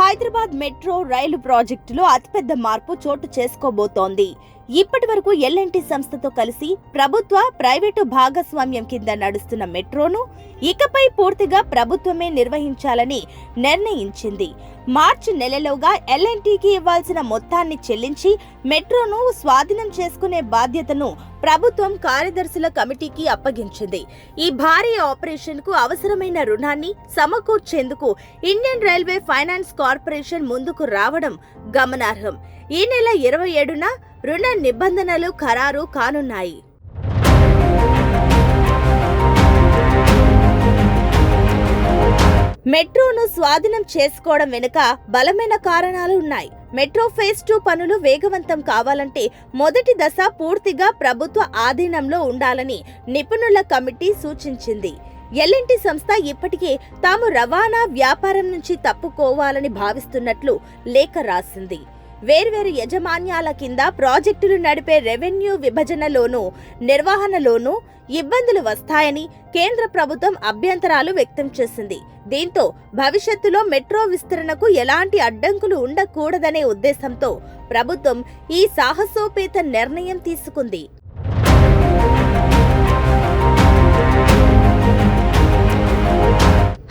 Hyderabad metro రైలు ప్రాజెక్టులో అతిపెద్ద మార్పు చోటు చేసుకోబోతోంది. ఇప్పటి వరకు ఎల్ఎన్టీ సంస్థతో కలిసి ప్రభుత్వ ప్రైవేటు భాగస్వామ్యం కింద నడుస్తున్న మెట్రోను ఇకపై పూర్తిగా ప్రభుత్వమే నిర్వహించాలని నిర్ణయించింది. మార్చి నెలలోగా ఎల్ఎన్టీకి ఇవ్వాల్సిన మొత్తాన్ని చెల్లించి మెట్రోను స్వాధీనం చేసుకునే బాధ్యతను ప్రభుత్వం కార్యదర్శుల కమిటీకి అప్పగించింది. ఈ భారీ ఆపరేషన్ కు అవసరమైన రుణాన్ని సమకూర్చేందుకు ఇండియన్ రైల్వే ఫైనాన్స్ కార్పొరేషన్ ముందుకు రావడం గమనార్హం. ఈ నెల 27న రుణ నిబంధనలు ఖరారు కానున్నాయి. మెట్రోను స్వాధీనం చేసుకోవడం వెనుక బలమైన కారణాలు ఉన్నాయి. మెట్రో ఫేజ్ 2 పనులు వేగవంతం కావాలంటే మొదటి దశ పూర్తిగా ప్రభుత్వ ఆధీనంలో ఉండాలని నిపుణుల కమిటీ సూచించింది. ఎల్ఎన్టీ సంస్థ ఇప్పటికే తాము రవాణా వ్యాపారం నుంచి తప్పుకోవాలని భావిస్తున్నట్లు లేఖ రాసింది. వేర్వేరు యజమాన్యాల కింద ప్రాజెక్టులు నడిపే రెవెన్యూ విభజనలోనూ నిర్వహణలోనూ ఇబ్బందులు వస్తాయని కేంద్ర ప్రభుత్వం అభ్యంతరాలు వ్యక్తం చేసింది. దీంతో భవిష్యత్తులో మెట్రో విస్తరణకు ఎలాంటి అడ్డంకులు ఉండకూడదనే ఉద్దేశంతో ప్రభుత్వం ఈ సాహసోపేత నిర్ణయం తీసుకుంది.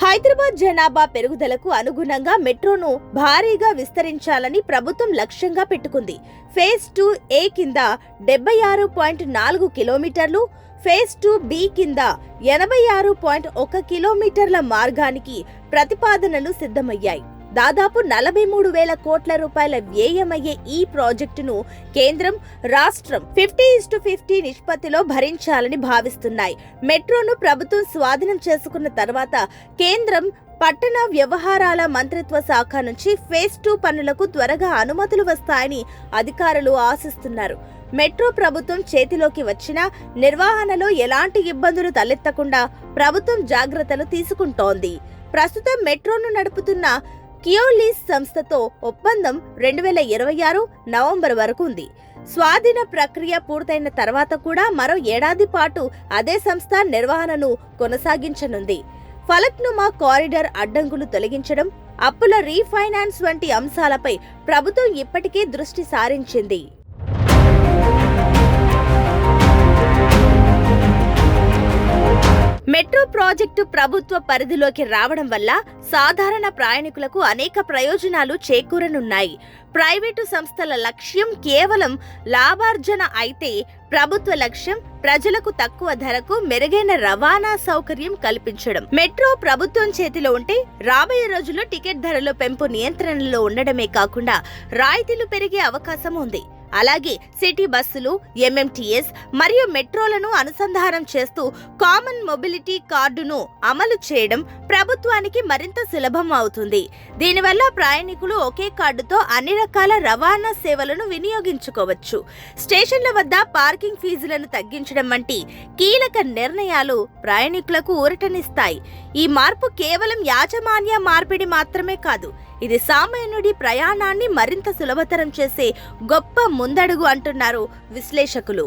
హైదరాబాద్ జనాభా పెరుగుదలకు అనుగుణంగా మెట్రోను భారీగా విస్తరించాలని ప్రభుత్వం లక్ష్యంగా పెట్టుకుంది. ఫేజ్ 2A కింద 76.4 కిలోమీటర్లు, ఫేజ్ 2B కింద 86.1 కిలోమీటర్ల మార్గానికి ప్రతిపాదనలు సిద్ధమయ్యాయి. దాదాపు 43,000 కోట్ల రూపాయల వ్యయమయ్యే ఈ ప్రాజెక్టును కేంద్రం, రాష్ట్రం 50:50 నిష్పత్తిలో భరించాలని భావిస్తున్నాయి. మెట్రోను ప్రభుత్వం స్వాధీనం చేసుకున్న తర్వాత కేంద్రం పట్టణ వ్యవహారాల మంత్రిత్వ శాఖ నుంచి ఫేజ్ 2 పనులకు త్వరగా అనుమతులు వస్తాయని అధికారులు ఆశిస్తున్నారు. మెట్రో ప్రభుత్వం చేతిలోకి వచ్చినా నిర్వహణలో ఎలాంటి ఇబ్బందులు తలెత్తకుండా ప్రభుత్వం జాగ్రత్తలు తీసుకుంటోంది. ప్రస్తుతం మెట్రోను నడుపుతున్న కియోలీస్ సంస్థతో ఒప్పందం 2026 నవంబర్ వరకు ఉంది. స్వాధీన ప్రక్రియ పూర్తయిన తర్వాత కూడా మరో ఏడాది పాటు అదే సంస్థ నిర్వహణను కొనసాగించనుంది. ఫలక్నుమా కారిడార్ అడ్డంకులు తొలగించడం, అప్పుల రీఫైనాన్స్ వంటి అంశాలపై ప్రభుత్వం ఇప్పటికే దృష్టి సారించింది. మెట్రో ప్రాజెక్టు ప్రభుత్వ పరిధిలోకి రావడం వల్ల సాధారణ ప్రయాణికులకు అనేక ప్రయోజనాలు చేకూరనున్నాయి. ప్రైవేటు సంస్థల లక్ష్యం కేవలం లాభార్జన అయితే ప్రభుత్వ లక్ష్యం ప్రజలకు తక్కువ ధరకు మెరుగైన రవాణా సౌకర్యం కల్పించడం. మెట్రో ప్రభుత్వం చేతిలో ఉంటే రాబోయే రోజుల్లో టికెట్ ధరల పెంపు నియంత్రణలో ఉండడమే కాకుండా రాయితీలు పెరిగే అవకాశం ఉంది. అలాగే సిటీ బస్సులు, ఎంఎంటీఎస్ మరియు మెట్రోలను అనుసంధానం చేస్తూ కామన్ మొబిలిటీ కార్డును అమలు చేయడం ప్రభుత్వానికి మరింత సులభం అవుతుంది. దీనివల్ల ప్రయాణికులు ఒకే కార్డుతో అన్ని రకాల రవాణా సేవలను వినియోగించుకోవచ్చు. స్టేషన్ల వద్ద పార్కింగ్ ఫీజులను తగ్గించడం వంటి కీలక నిర్ణయాలు ప్రయాణికులకు ఊరటనిస్తాయి. ఈ మార్పు కేవలం యాజమాన్య మార్పిడి మాత్రమే కాదు, ఇది సామాన్యుడి ప్రయాణాన్ని మరింత సులభతరం చేసే గొప్ప ముందడుగు అంటున్నారు విశ్లేషకులు.